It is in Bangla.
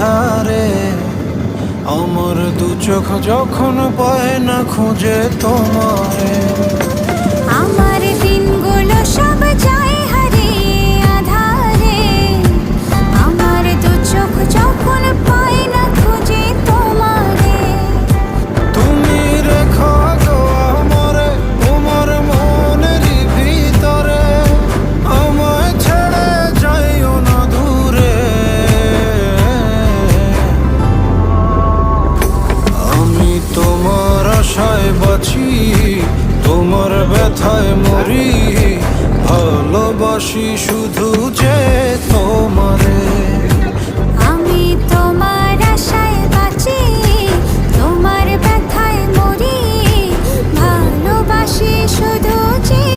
আধারে। আমার দু চোখ যখন পায় না খুঁজে তোমারে, আমার দিনগুলো সব যায় হারিয়ে আধারে। আমার দু চোখ যখন পায় না খুঁজে তোমারে। তুমি রেখো গো আমারে তোমার মনেরই ভিতরে, আমায় ছেড়ে যাইও না দূরে। আমি তোমার আশায় বাঁচি, তোমার ব্যথায় মরি, ভালোবাসি শুধু যে তোমারে।